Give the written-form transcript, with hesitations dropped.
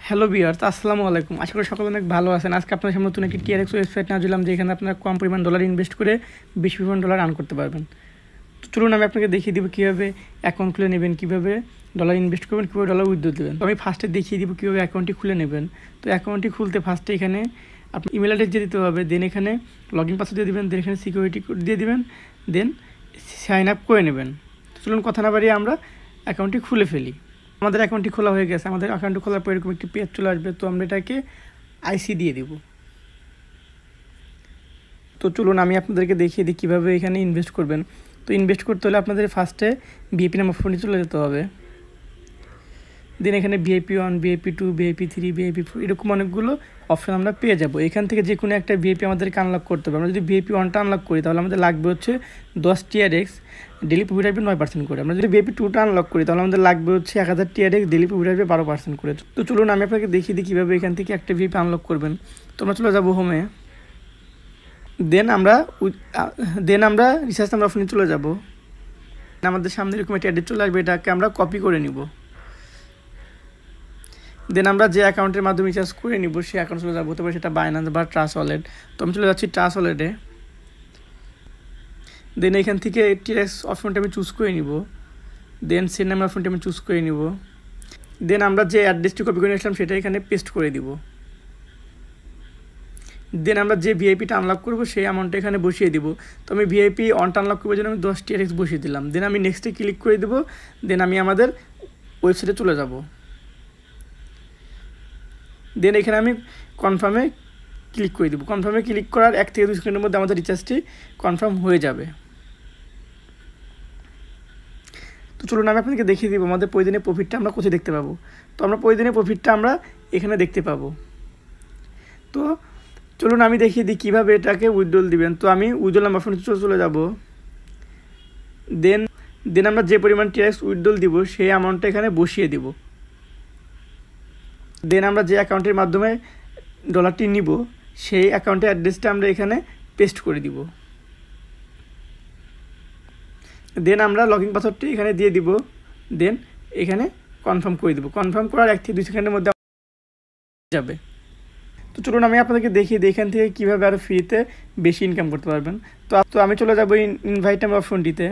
Hello viewers, আসসালামু আলাইকুম। আশা করি সকলে অনেক ভালো আছেন। আজকে আপনাদের সামনে নতুন একটি টিআরএক্স ওয়েবসাইট নিয়ে আসলাম, যেখানে আপনারা কম পরিমাণ ডলার ইনভেস্ট করে বেশি পরিমাণ ডলার আর্ন করতে পারবেন। তো চলুন আমি আপনাকে দেখিয়ে দিব কীভাবে অ্যাকাউন্ট খুলে নেবেন, কীভাবে ডলার ইনভেস্ট করবেন, কীভাবে ডলার উইথড্র দেবেন। তো আমি ফার্স্টে দেখিয়ে দিব কীভাবে অ্যাকাউন্টটি খুলে নেবেন। তো অ্যাকাউন্টটি খুলতে ফার্স্টে এখানে আপনি ইমেল অ্যাড্রেস দিয়ে দিতে হবে, দেন এখানে লগ ইন পাসওয়ার্ড দিয়ে দেবেন, দেন এখানে সিকিউরিটি কোড দিয়ে দেবেন, দেন সাইন আপ করে নেবেন। তো চলুন কথা না বাড়িয়ে আমরা অ্যাকাউন্টটি খুলে ফেলি। আমাদের অ্যাকাউন্টটি খোলা হয়ে গেছে। আমাদের অ্যাকাউন্টটি খোলার পর এরকম একটি পেজ চলে আসবে। তো আমরা এটাকে আইসি দিয়ে দেব। তো চলুন আমি আপনাদেরকে দেখিয়ে দিই কীভাবে এখানে ইনভেস্ট করবেন। তো ইনভেস্ট করতে হলে আপনাদের ফার্স্টে ভিআইপি নাম্বার ফোনে চলে যেতে হবে। দেন এখানে ভিআইপি 1, ভিআইপি 2, ভিআইপি 3, ভিআইপি 4 এরকম অনেকগুলো অপশন আমরা পেয়ে যাব। এখান থেকে যে কোনো একটা ভিআইপি আমাদেরকে আনলক করতে হবে। আমরা যদি ভিআইপি 1টা আনলক করি তাহলে আমাদের লাগবে হচ্ছে 10 টিআরএক্স, ডেলি প্রফিট আসবে 9% করে। আমরা যদি ভিআইপি 2টা আনলক করি তাহলে আমাদের লাগবে হচ্ছে 1000 টিআরএক্স, ডেলি প্রফিট আসবে 12% করে। তো চলুন আমি আপনাকে দেখিয়ে দিই কীভাবে এখান থেকে একটা ভিআইপি আনলক করবেন। তো আমরা চলে যাব হোমে। দেন আমরা রিসার্চ নাম্বার অপশনে চলে যাব। আমাদের সামনে এরকম একটা অ্যাড্রেস চলে আসবে, এটাকে আমরা কপি করে নিব। দেন আমরা যে অ্যাকাউন্টের মাধ্যমে রিচার্জ করে নিব সেই অ্যাকাউন্ট চলে যাবো, হতে পারে সেটা বাইন্যান্স বা ট্রাস্ট ওয়ালেট। তো আমি চলে যাচ্ছি ট্রাস্ট ওয়ালেটে। দেন এখান থেকে টিআরএক্স অপশনটা আমি চুজ করে নিব। দেন সেন্ড নাম্বার অপশনটা আমি চুজ করে নিব। দেন আমরা যে অ্যাড্রেসটি কপি করে নিয়েছিলাম সেটা এখানে পেস্ট করে দিব। দেন আমরা যে ভিআইপিটা আনলক করবো সেই অ্যামাউন্টটা এখানে বসিয়ে দিব। তো আমি ভিআইপি 1টা আনলক করবো জন্য আমি 10 টিআরএক্স বসিয়ে দিলাম। দেন আমি নেক্সটে ক্লিক করে দেবো। দেন আমি আমাদের ওয়েবসাইটে চলে যাব। দেন এখানে আমি কনফার্মে ক্লিক করে দেবো। কনফার্মে ক্লিক করার 1 থেকে 2 সেকেন্ডের মধ্যে আমাদের রিচার্জটি কনফার্ম হয়ে যাবে। তো চলুন আমি আপনাদেরকে দেখিয়ে দিব আমাদের প্রতিদিনের প্রফিটটা আমরা কোথায় দেখতে পাবো। তো আমরা প্রতিদিনের প্রফিটটা আমরা এখানে দেখতে পাবো। তো চলুন আমি দেখিয়ে দিই কীভাবে এটাকে উইথড্রল দিবেন। তো আমি উইথড্রল নাম্বার ফোনে চলে যাব। দেন আমরা যে পরিমাণ টিআরএক্স উইথড্রল দিব সেই অ্যামাউন্টটা এখানে বসিয়ে দিব। দেন আমরা যে অ্যাকাউন্টের মাধ্যমে ডলারটি নিব সেই অ্যাকাউন্টের অ্যাড্রেসটা আমরা এখানে পেস্ট করে দিব। দেন আমরা লগইন পাসওয়ার্ডটি এখানে দিয়ে দিব। দেন এখানে কনফার্ম করে দিব। কনফার্ম করার 1 থেকে 2 সেকেন্ডের মধ্যে যাবে। তো চলুন আমি আপনাদেরকে দেখিয়ে দিই এখান থেকে কীভাবে আরও ফ্রিতে বেশি ইনকাম করতে পারবেন। তো আমি চলে যাব ইনভাইট নাম্বার অপশনটিতে।